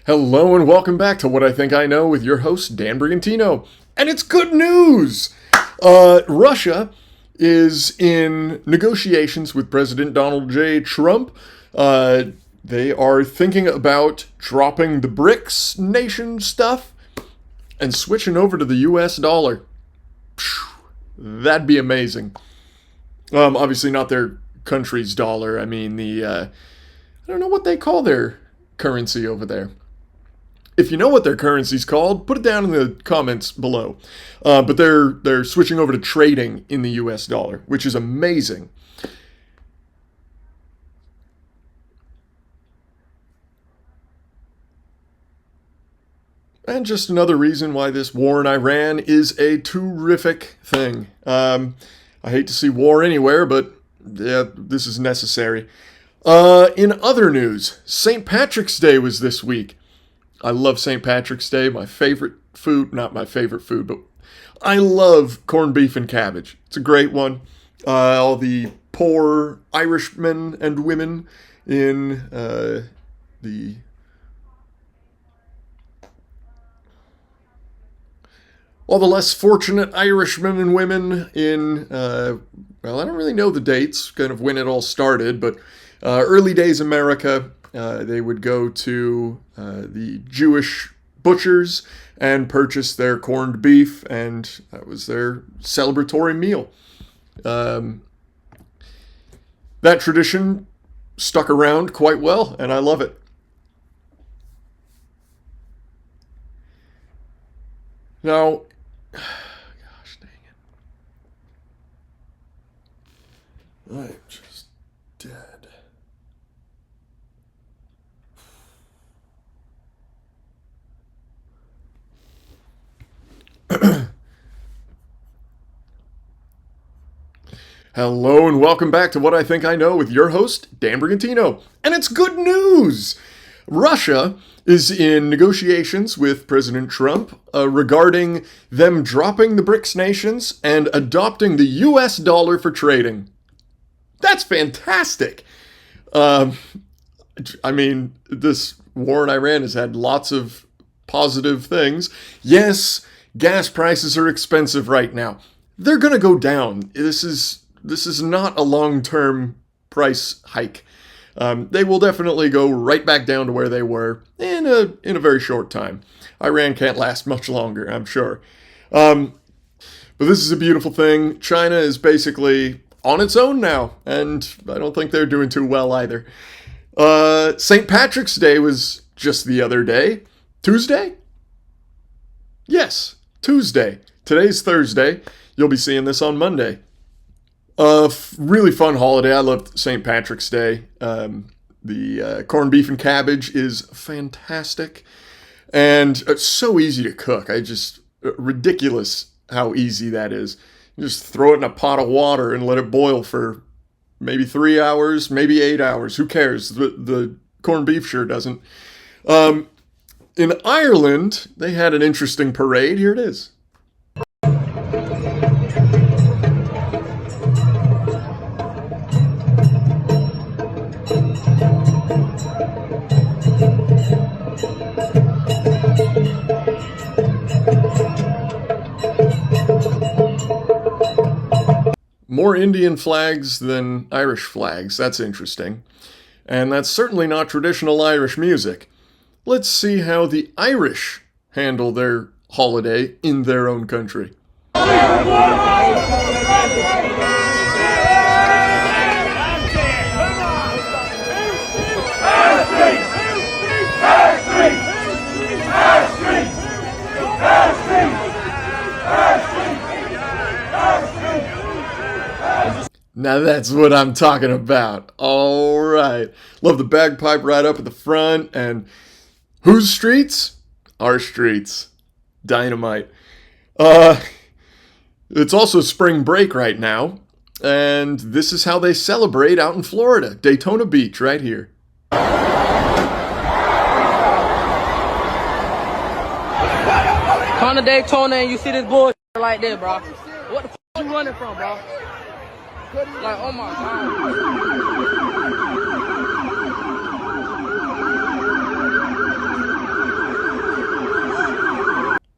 Hello and welcome back to What I Think I Know with your host, Dan Brigantino. And it's good news! Russia is in negotiations with President Donald J. Trump. They are thinking about dropping the BRICS nation stuff and switching over to the US dollar. That'd be amazing. Obviously not their country's dollar. I mean, I don't know what they call their currency over there. If you know what their currency's called, put it down in the comments below. But they're switching over to trading in the US dollar, which is amazing. And just another reason why this war in Iran is a terrific thing. I hate to see war anywhere, but yeah, this is necessary. In other news, St. Patrick's Day was this week. I love St. Patrick's Day. My favorite food, not my favorite food, but I love corned beef and cabbage. It's a great one. All the poor Irishmen and women in all the less fortunate Irishmen and women in, well, I don't really know the dates, kind of when it all started, but early days America, they would go to the Jewish butchers and purchase their corned beef, and that was their celebratory meal. That tradition stuck around quite well, and I love it. Now, gosh dang it. I'm just dead. Hello and welcome back to What I Think I Know with your host, Dan Brigantino. And it's good news! Russia is in negotiations with President Trump regarding them dropping the BRICS nations and adopting the US dollar for trading. That's fantastic! I mean, this war in Iran has had lots of positive things. Yes, gas prices are expensive right now. They're going to go down. This is not a long-term price hike. They will definitely go right back down to where they were in a very short time. Iran can't last much longer, I'm sure. But this is a beautiful thing. China is basically on its own now, and I don't think they're doing too well either. St. Patrick's Day was just the other day. Tuesday? Yes, Tuesday. Today's Thursday. You'll be seeing this on Monday. Really fun holiday. I love St. Patrick's Day. The corned beef and cabbage is fantastic. And it's so easy to cook. Ridiculous how easy that is. You just throw it in a pot of water and let it boil for maybe 3 hours, maybe 8 hours. Who cares? The corned beef sure doesn't. In Ireland, they had an interesting parade. Here it is. More Indian flags than Irish flags. That's interesting. And that's certainly not traditional Irish music. Let's see how the Irish handle their holiday in their own country. Now that's what I'm talking about. All right. Love the bagpipe right up at the front. And whose streets? Our streets. Dynamite. It's also spring break right now. And this is how they celebrate out in Florida. Daytona Beach right here. Come to Daytona and you see this bullshit like this, bro. What the f*** you running from, bro? Like, oh my God.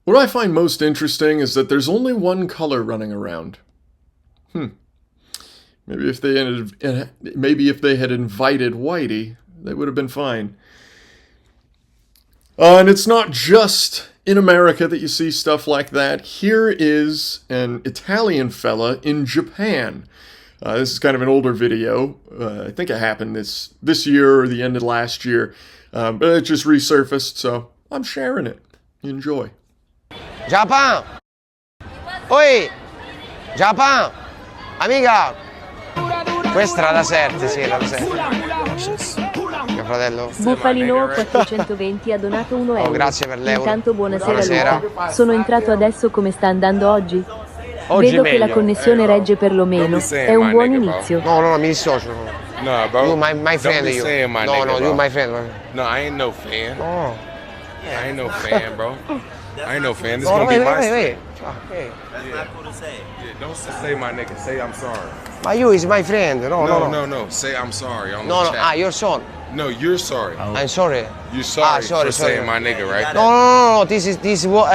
What I find most interesting is that there's only one color running around. Maybe if they had invited Whitey, they would have been fine. And it's not just in America that you see stuff like that. Here is an Italian fella in Japan. This is kind of an older video. I think it happened this year or the end of last year. But it just resurfaced, so I'm sharing it. Enjoy. Japan! Oi! Japan! Amica! Questa era da 7, sì, era da 7. Mio fratello. Bufalino 420 ha donato 1 euro. Oh, grazie per l'euro. Intanto buonasera, Buonasera. Luca. Sono entrato adesso, come sta andando oggi? Oggi Vedo che la meglio. connessione regge perlomeno. È un buon inizio. No, mi dissocio. Nah, bro. You my friend, Don't be you. saying my No, nigga, no, bro. you my friend. No, I ain't no fan. No. I ain't no fan, bro. I ain't no fan. This No, gonna be wait. my Hey. That's not cool to say. Yeah, don't say my nigga. Say I'm sorry. Ma you is my friend. No. Say I'm sorry on the No, chat. your son. No, you're sorry. I'm sorry. You're sorry, sorry. for saying my nigga, right? No. This is what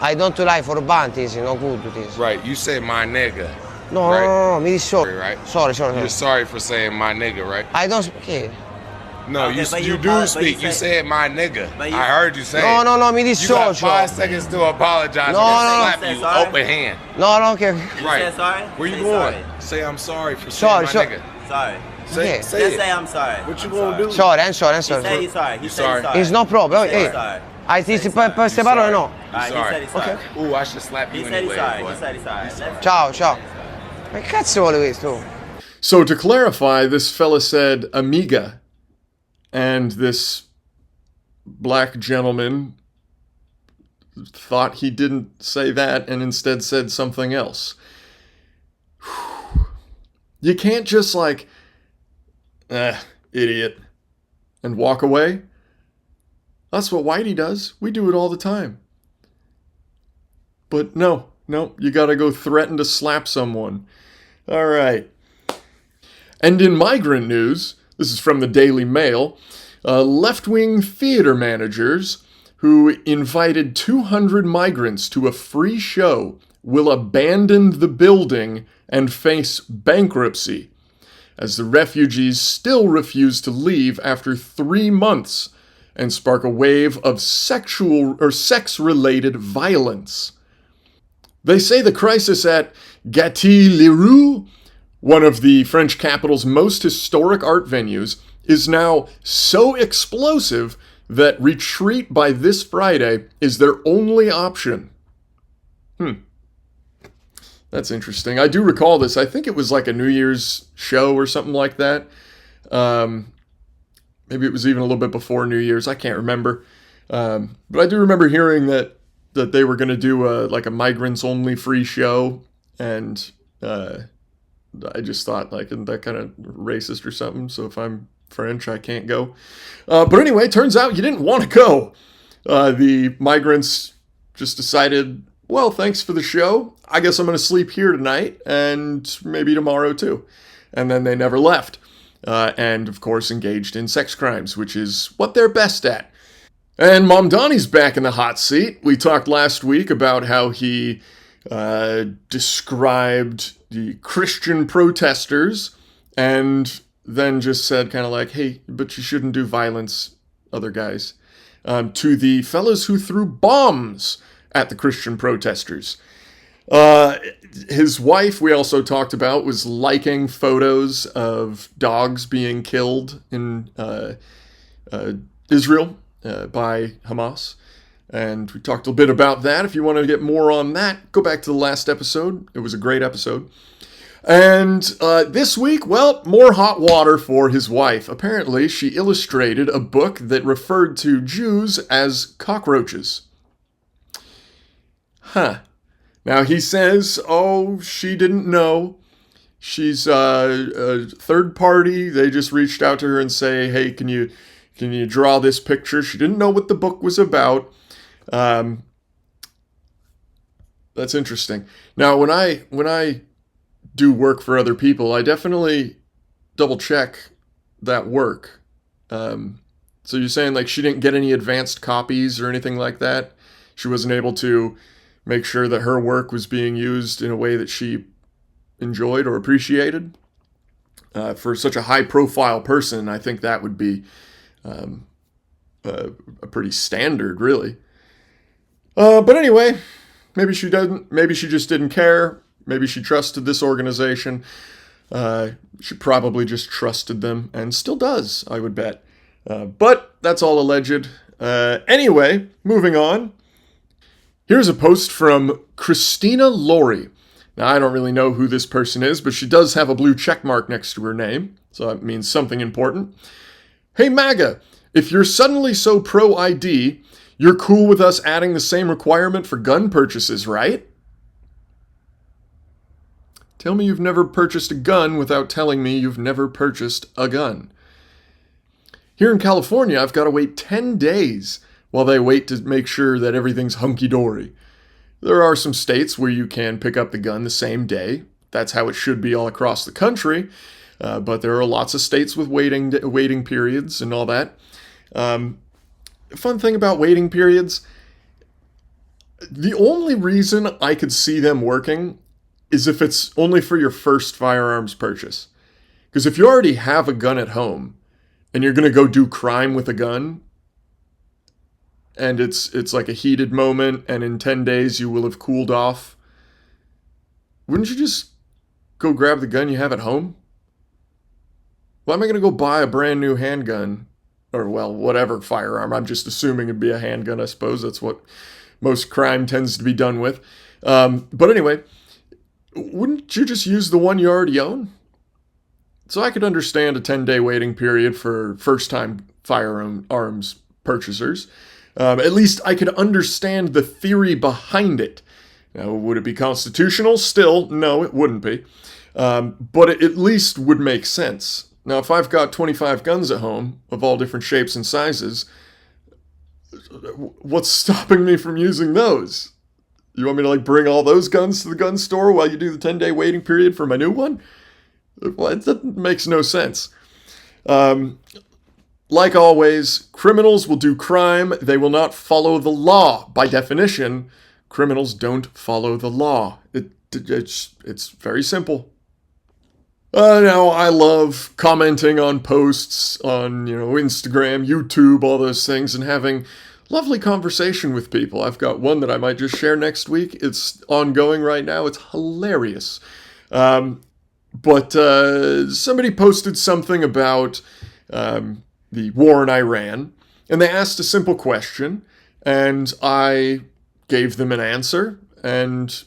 I don't like for band. This is not good. This. Right. You say my nigga. No, right? no, mi dissocio. Right. Sorry. You're sorry for saying my nigga, right? I don't speak. No, Okay, you do speak. You said my nigga. I heard you say it. No, mi You got dissocio. 5 seconds to apologize. No, I'm gonna no. slap you Sorry. open hand. No, okay. Right. said sorry? Where you Say going? sorry. Say I'm sorry for saying Sorry, my sorry. nigga. Sorry. Say, Okay. say Just it. say I'm sorry. What you I'm gonna sorry. do? Sorry. He said he's sorry. He You said he's sorry? sorry. It's no problem. He said Hey. he's sorry. I ti queste parole no. Alright, he said he's sorry. Ooh, I should slap you He said he's anyway. sorry. boy. He said he's sorry. Ciao. Ma che cazzo vuole questo? So to clarify, this fella said amiga, and this black gentleman thought he didn't say that and instead said something else. You can't just like, idiot, and walk away. That's what Whitey does. We do it all the time. But no, you gotta go threaten to slap someone. All right. And in migrant news, this is from the Daily Mail, left-wing theater managers who invited 200 migrants to a free show will abandon the building and face bankruptcy, as the refugees still refuse to leave after 3 months and spark a wave of sex-related violence. They say the crisis at Gâty-les-Roues, one of the French capital's most historic art venues, is now so explosive that retreat by this Friday is their only option. That's interesting. I do recall this. I think it was like a New Year's show or something like that. Maybe it was even a little bit before New Year's. I can't remember. But I do remember hearing that they were going to do a migrants-only free show, and I just thought, like, isn't that kind of racist or something? So if I'm French, I can't go. But anyway, turns out you didn't want to go. The migrants just decided, well, thanks for the show. I guess I'm going to sleep here tonight and maybe tomorrow too. And then they never left. And, of course, engaged in sex crimes, which is what they're best at. And Mom Donnie's back in the hot seat. We talked last week about how he described the Christian protesters and then just said kind of like, hey, but you shouldn't do violence, other guys, to the fellows who threw bombs at the Christian protesters. His wife, we also talked about, was liking photos of dogs being killed in Israel by Hamas. And we talked a bit about that. If you want to get more on that, go back to the last episode. It was a great episode. And this week, well, more hot water for his wife. Apparently, she illustrated a book that referred to Jews as cockroaches. Now, he says, she didn't know. She's a third party. They just reached out to her and say, hey, can you draw this picture? She didn't know what the book was about. That's interesting. Now, when I do work for other people, I definitely double check that work. So you're saying like she didn't get any advanced copies or anything like that? she wasn't able to make sure that her work was being used in a way that she enjoyed or appreciated. For such a high-profile person, I think that would be a pretty standard, really. But anyway, maybe she doesn't. Maybe she just didn't care. Maybe she trusted this organization. She probably just trusted them, and still does, I would bet. But that's all alleged. Anyway, moving on. Here's a post from Christina Laurie. Now, I don't really know who this person is, but she does have a blue check mark next to her name, so that means something important. Hey, MAGA, if you're suddenly so pro-ID, you're cool with us adding the same requirement for gun purchases, right? Tell me you've never purchased a gun without telling me you've never purchased a gun. Here in California, I've got to wait 10 days while they wait to make sure that everything's hunky-dory. There are some states where you can pick up the gun the same day. That's how it should be all across the country. But there are lots of states with waiting periods and all that. Fun thing about waiting periods, the only reason I could see them working is if it's only for your first firearms purchase. Because if you already have a gun at home and you're going to go do crime with a gun, and it's like a heated moment, and in 10 days you will have cooled off, wouldn't you just go grab the gun you have at home? Why am I going to go buy a brand new handgun? Or, well, whatever firearm. I'm just assuming it'd be a handgun, I suppose. That's what most crime tends to be done with. But anyway, wouldn't you just use the one you already own? So I could understand a 10-day waiting period for first-time firearms purchasers. At least I could understand the theory behind it. Now, would it be constitutional? Still, no, it wouldn't be. But it at least would make sense. Now, if I've got 25 guns at home of all different shapes and sizes, what's stopping me from using those? You want me to bring all those guns to the gun store while you do the 10-day waiting period for my new one? Well, that makes no sense. Like always, criminals will do crime. They will not follow the law. By definition, criminals don't follow the law. It's very simple. Now, I love commenting on posts on, Instagram, YouTube, all those things, and having lovely conversation with people. I've got one that I might just share next week. It's ongoing right now. It's hilarious. But somebody posted something about the war in Iran, and they asked a simple question, and I gave them an answer, and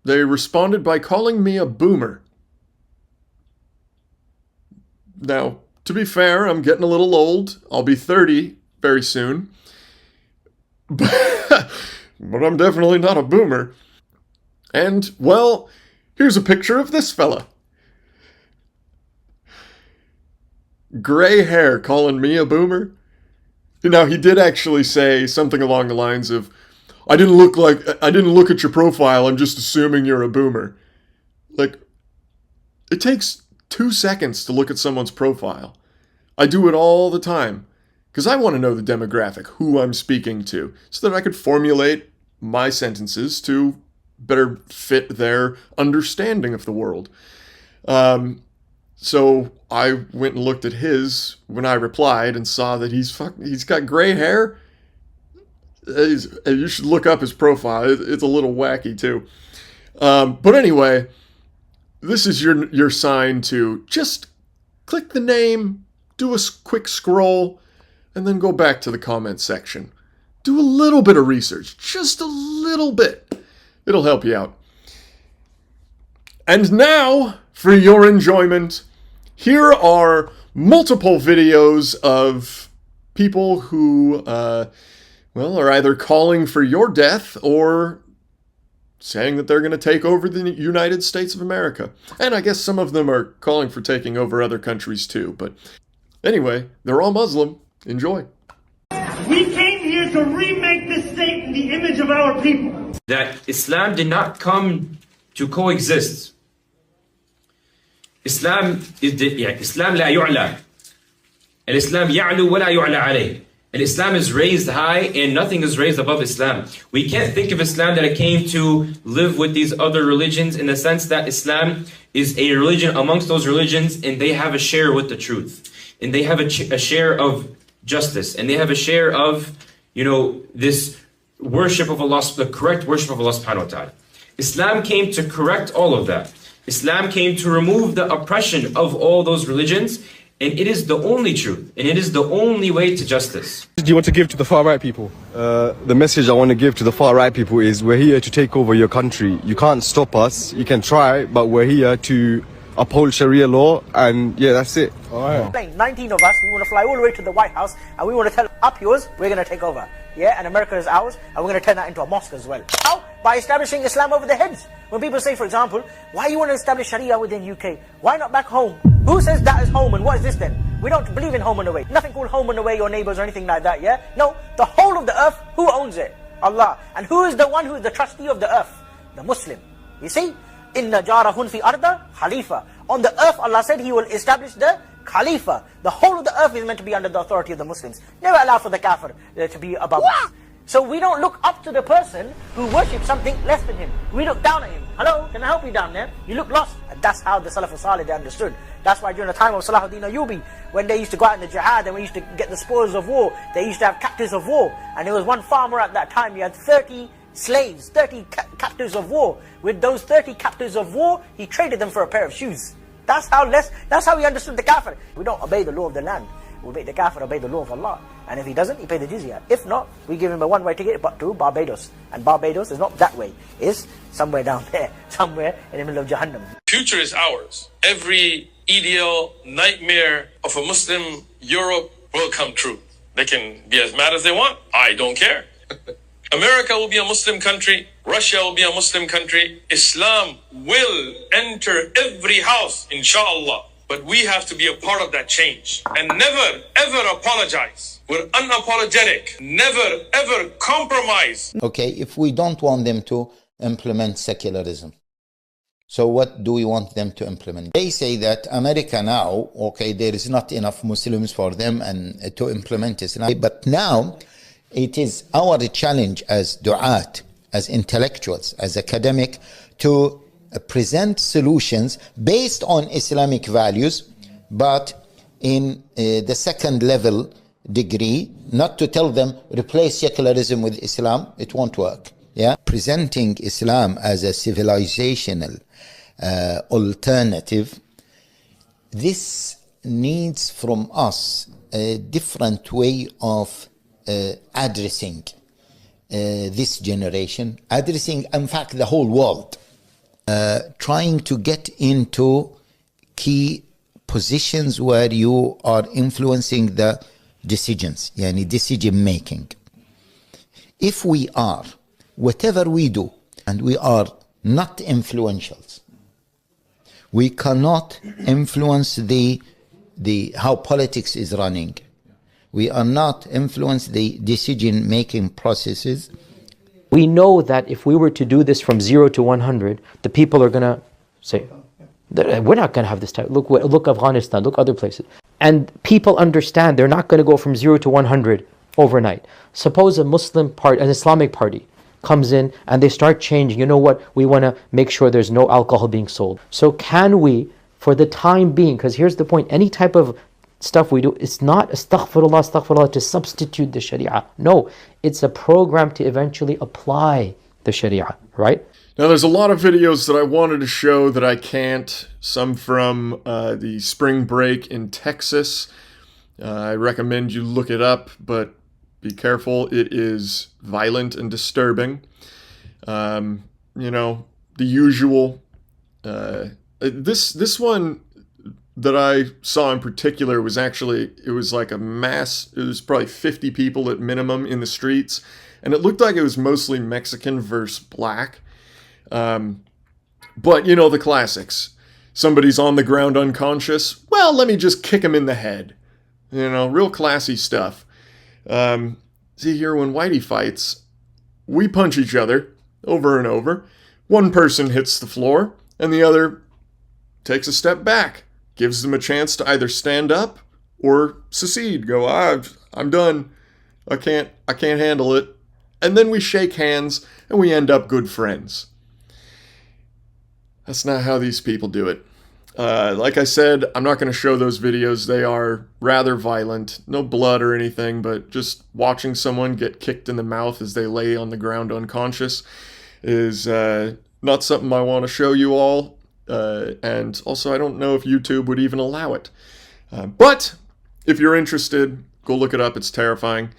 they responded by calling me a boomer. Now, to be fair, I'm getting a little old. I'll be 30 very soon. But I'm definitely not a boomer. And, well, here's a picture of this fella. Gray hair calling me a boomer? Now, he did actually say something along the lines of, I didn't look at your profile, I'm just assuming you're a boomer. It takes 2 seconds to look at someone's profile. I do it all the time, because I want to know the demographic, who I'm speaking to, so that I could formulate my sentences to better fit their understanding of the world. So I went and looked at his when I replied and saw that he's got gray hair. You should look up his profile. It's a little wacky too. But anyway, this is your sign to just click the name, do a quick scroll, and then go back to the comment section. Do a little bit of research, just a little bit. It'll help you out. And now, for your enjoyment, here are multiple videos of people who, are either calling for your death or saying that they're going to take over the United States of America. And I guess some of them are calling for taking over other countries too. But anyway, they're all Muslim. Enjoy. We came here to remake this state in the image of our people. That Islam did not come to coexist. Islam لا يعلى. الإسلام يعلو ولا يعلى عليه. And Islam is raised high, and nothing is raised above Islam. We can't think of Islam that it came to live with these other religions, in the sense that Islam is a religion amongst those religions, and they have a share with the truth. And they have a share of justice. And they have a share of, this worship of Allah, the correct worship of Allah subhanahu wa ta'ala. Islam came to correct all of that. Islam came to remove the oppression of all those religions, and it is the only truth, and it is the only way to justice. Do you want to give to the far right people? The message I want to give to the far right people is we're here to take over your country. You can't stop us. You can try, but we're here to uphold Sharia law, and yeah, that's it. All right. 19 of us, we want to fly all the way to the White House, and we want to tell up yours, we're going to take over. Yeah, and America is ours, and we're going to turn that into a mosque as well. How? By establishing Islam over their heads. When people say, for example, why you want to establish Sharia within UK? Why not back home? Who says that is home, and what is this then? We don't believe in home and away. Nothing called home and away or neighbors or anything like that, yeah? No, the whole of the earth, who owns it? Allah. And who is the one who is the trustee of the earth? The Muslim. You see? Inna jarahun fi arda khalifa. On the earth, Allah said He will establish the Khalifa. The whole of the earth is meant to be under the authority of the Muslims. Never allow for the kafir to be above us. So we don't look up to the person who worships something less than him. We look down at him. Hello, can I help you down there? You look lost. And that's how the Salaf al-Salih they understood. That's why during the time of Salahuddin Ayyubi, when they used to go out in the jihad and we used to get the spoils of war, they used to have captives of war. And there was one farmer at that time, he had 30 slaves, 30 captives of war. With those 30 captives of war, he traded them for a pair of shoes. That's how he understood the kafir. We don't obey the law of the land. We obey the kafir, obey the law of Allah. And if he doesn't, he pay the jizya. If not, we give him a one-way ticket to Barbados. And Barbados is not that way. It's somewhere down there. Somewhere in the middle of Jahannam. Future is ours. Every ideal nightmare of a Muslim Europe will come true. They can be as mad as they want. I don't care. America will be a Muslim country. Russia will be a Muslim country. Islam will enter every house, inshallah. But we have to be a part of that change. And never, ever apologize. We're unapologetic. Never, ever compromise. Okay, if we don't want them to implement secularism, so what do we want them to implement? They say that America now, okay, there is not enough Muslims for them and to implement Islam. But now, it is our challenge as du'at, as intellectuals, as academic, to present solutions based on Islamic values, but in the second level degree, not to tell them replace secularism with Islam. It won't work. Yeah, presenting Islam as a civilizational alternative, this needs from us a different way of addressing this generation, addressing, in fact, the whole world, trying to get into key positions where you are influencing the decisions, yani decision making. If we are, whatever we do, and we are not influentials, we cannot influence the how politics is running. We are not influence the decision-making processes. We know that if we were to do this from 0 to 100, the people are going to say, we're not going to have this type. Look Afghanistan, look other places. And people understand they're not going to go from 0 to 100 overnight. Suppose a Muslim party, an Islamic party, comes in and they start changing. You know what? We want to make sure there's no alcohol being sold. So can we, for the time being, because here's the point, any type of stuff we do, it's not astaghfirullah to substitute the Sharia. No, it's a program to eventually apply the Sharia, right? Now, there's a lot of videos that I wanted to show that I can't. Some from the SpringBreak in Texas. I recommend you look it up, but be careful. It is violent and disturbing. You know, the usual. This one that I saw in particular was actually, it was like a mass, it was probably 50 people at minimum in the streets, and it looked like it was mostly Mexican versus black. But, you know, the classics. Somebody's on the ground unconscious, well, let me just kick him in the head. You know, real classy stuff. See here, when Whitey fights, we punch each other over and over. One person hits the floor, and the other takes a step back. Gives them a chance to either stand up or secede. Go, I'm done. I can't handle it. And then we shake hands and we end up good friends. That's not how these people do it. Like I said, I'm not going to show those videos. They are rather violent. No blood or anything, but just watching someone get kicked in the mouth as they lay on the ground unconscious is not something I want to show you all. And also, I don't know if YouTube would even allow it. But if you're interested, go look it up. It's terrifying.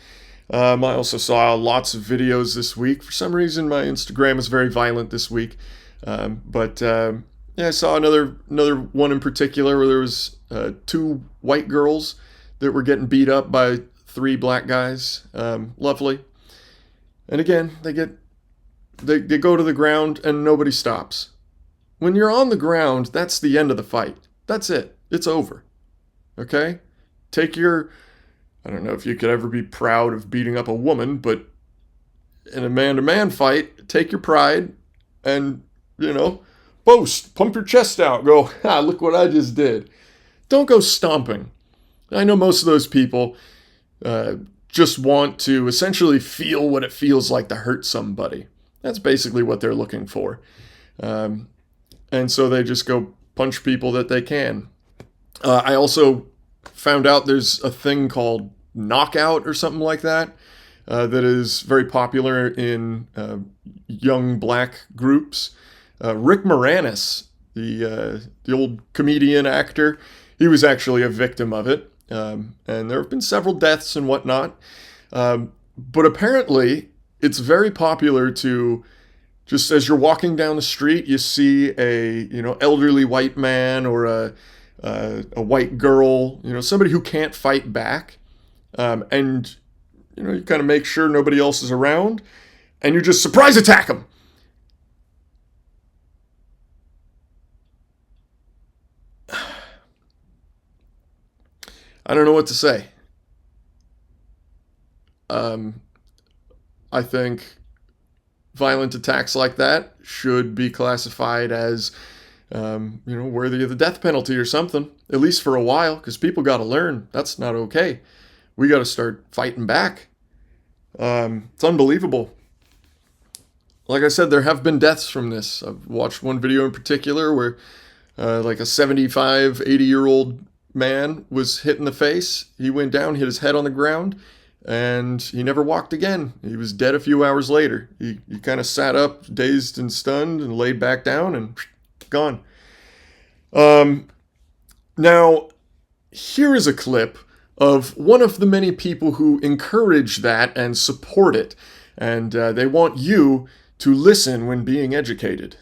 I also saw lots of videos this week. For some reason, my Instagram is very violent this week. Yeah, I saw another one in particular where there was 2 white girls that were getting beat up by 3 black guys. Lovely. And again, they go to the ground and nobody stops. When you're on the ground, that's the end of the fight. That's it. It's over. Okay? Take your... I don't know if you could ever be proud of beating up a woman, but in a man-to-man fight, take your pride and, boast, pump your chest out, go, look what I just did. Don't go stomping. I know most of those people just want to essentially feel what it feels like to hurt somebody. That's basically what they're looking for. And so they just go punch people that they can. I also found out there's a thing called knockout or something like that that is very popular in young black groups. Rick Moranis, the old comedian actor, he was actually a victim of it. And there have been several deaths and whatnot. But apparently, it's very popular to, just as you're walking down the street, you see a elderly white man or a white girl, somebody who can't fight back. And you kind of make sure nobody else is around, and you just surprise attack them. I don't know what to say. I think violent attacks like that should be classified as, worthy of the death penalty or something, at least for a while, because people got to learn that's not okay. We got to start fighting back. It's unbelievable. Like I said, there have been deaths from this. I've watched one video in particular where like a 75, 80-year-old man was hit in the face. He went down, hit his head on the ground, and he never walked again. He was dead a few hours later. He kind of sat up, dazed and stunned, and laid back down and gone. Now, here is a clip of one of the many people who encourage that and support it. And they want you to listen when being educated.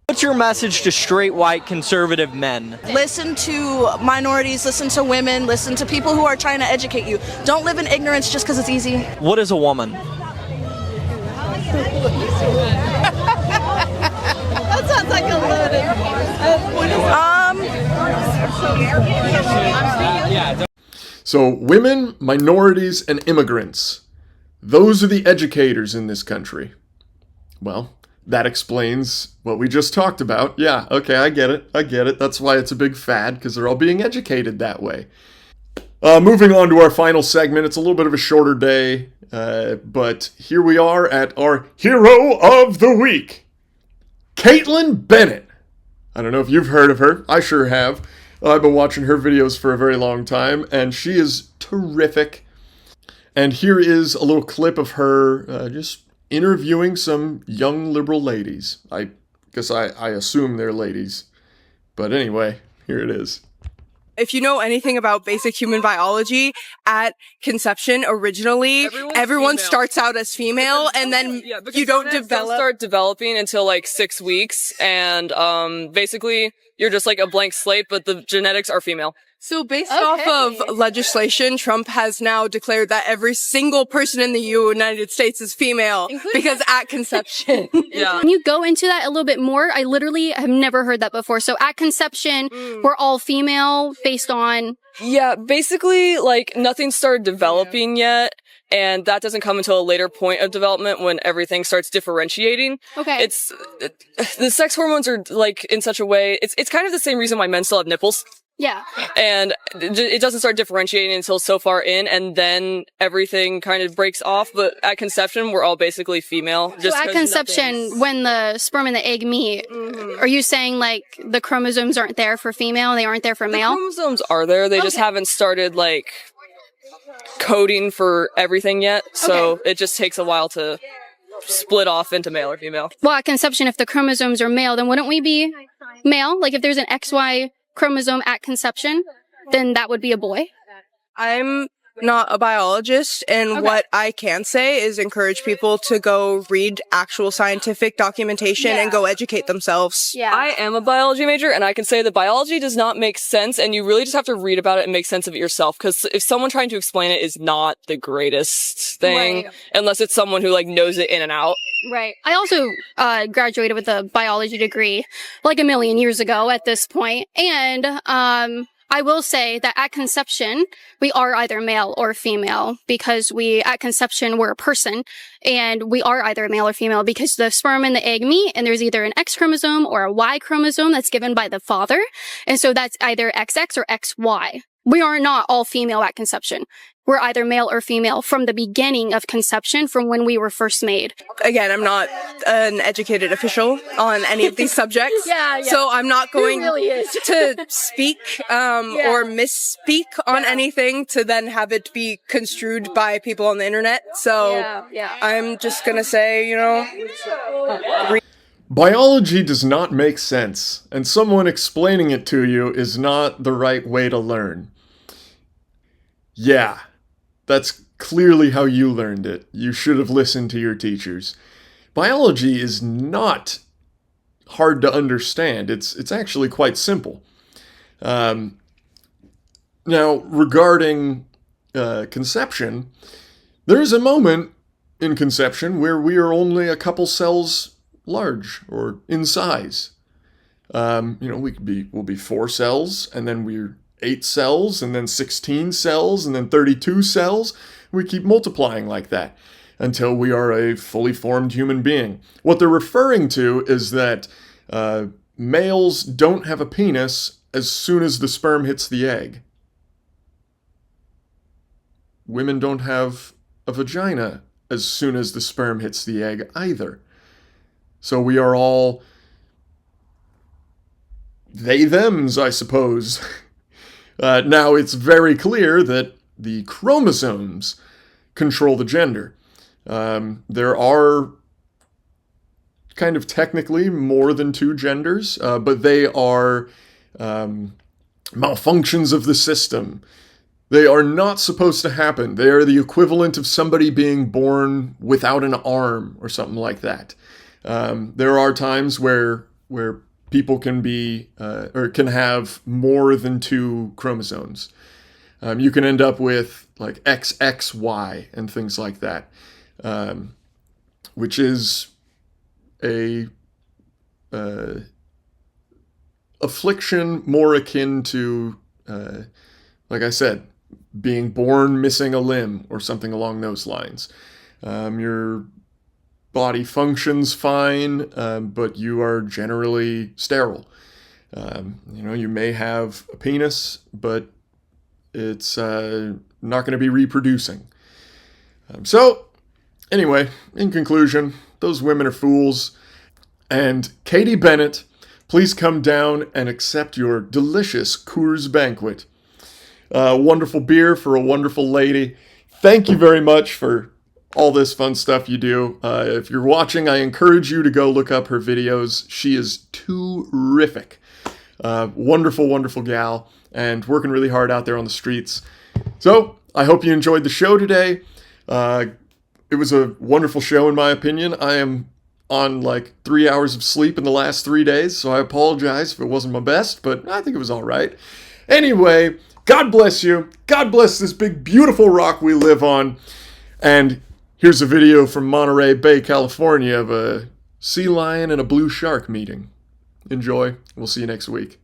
What's your message to straight white conservative men? Listen to minorities, listen to women, listen to people who are trying to educate you. Don't live in ignorance just because it's easy. What is a woman? That sounds like a loaded. So women, minorities, and immigrants. Those are the educators in this country. Well, that explains what we just talked about. Yeah, okay, I get it. That's why it's a big fad, because they're all being educated that way. Moving on to our final segment. It's a little bit of a shorter day, but here we are at our Hero of the Week. Caitlin Bennett. I don't know if you've heard of her. I sure have. I've been watching her videos for a very long time, and she is terrific. And here is a little clip of her just interviewing some young liberal ladies. I guess I assume they're ladies. But anyway, here it is. If you know anything about basic human biology, at conception originally, everyone starts out as female, and then you don't start developing until like 6 weeks, and basically you're just like a blank slate, but the genetics are female. So based off of legislation, Trump has now declared that every single person in the United States is female because at conception. Yeah. Can you go into that a little bit more? I literally have never heard that before. So at conception, we're all female based on... Yeah, basically, like, nothing started developing yet, and that doesn't come until a later point of development when everything starts differentiating. Okay. The sex hormones are, like, in such a way, it's kind of the same reason why men still have nipples. Yeah. And it doesn't start differentiating until so far in, and then everything kind of breaks off. But at conception, we're all basically female. So at conception, when the sperm and the egg meet, are you saying like the chromosomes aren't there for female and they aren't there for male? The chromosomes are there. They just haven't started like coding for everything yet. So it just takes a while to split off into male or female. Well, at conception, if the chromosomes are male, then wouldn't we be male? Like if there's an XY chromosome at conception, then that would be a boy. I'm not a biologist, and what I can say is encourage people to go read actual scientific documentation and go educate themselves. Yeah. I am a biology major, and I can say that biology does not make sense, and you really just have to read about it and make sense of it yourself, because if someone trying to explain it is not the greatest thing, unless it's someone who like knows it in and out. Right. I also graduated with a biology degree like a million years ago at this point. And I will say that at conception, we are either male or female because at conception, we're a person and we are either male or female because the sperm and the egg meet and there's either an X chromosome or a Y chromosome that's given by the father. And so that's either XX or XY. We are not all female at conception. We're either male or female from the beginning of conception, from when we were first made. Again, I'm not an educated official on any of these subjects. So I'm not going to speak or misspeak on anything to then have it be construed by people on the internet. So I'm just going to say, Biology does not make sense, and someone explaining it to you is not the right way to learn. Yeah, that's clearly how you learned it. You should have listened to your teachers. Biology is not hard to understand. It's actually quite simple. Now, regarding conception, there is a moment in conception where we are only a couple cells large or in size. We'll be 4 cells, and then we're 8 cells, and then 16 cells, and then 32 cells. We keep multiplying like that until we are a fully formed human being. What they're referring to is that males don't have a penis as soon as the sperm hits the egg. Women don't have a vagina as soon as the sperm hits the egg either. So we are all they-thems, I suppose. Now, it's very clear that the chromosomes control the gender. There are kind of technically more than 2 genders, but they are malfunctions of the system. They are not supposed to happen. They are the equivalent of somebody being born without an arm or something like that. There are times where people can be or can have more than 2 chromosomes. You can end up with like XXY and things like that, which is a affliction more akin to, like I said, being born missing a limb or something along those lines. Your body functions fine, but you are generally sterile. You may have a penis, but it's not going to be reproducing. So, anyway, in conclusion, those women are fools. And Katie Bennett, please come down and accept your delicious Coors Banquet. Wonderful beer for a wonderful lady. Thank you very much for all this fun stuff you do. If you're watching, I encourage you to go look up her videos. She is terrific. Wonderful, wonderful gal, and working really hard out there on the streets. So, I hope you enjoyed the show today. It was a wonderful show, in my opinion. I am on like 3 hours of sleep in the last 3 days, so I apologize if it wasn't my best, but I think it was all right. Anyway, God bless you. God bless this big, beautiful rock we live on. And here's a video from Monterey Bay, California of a sea lion and a blue shark meeting. Enjoy. We'll see you next week.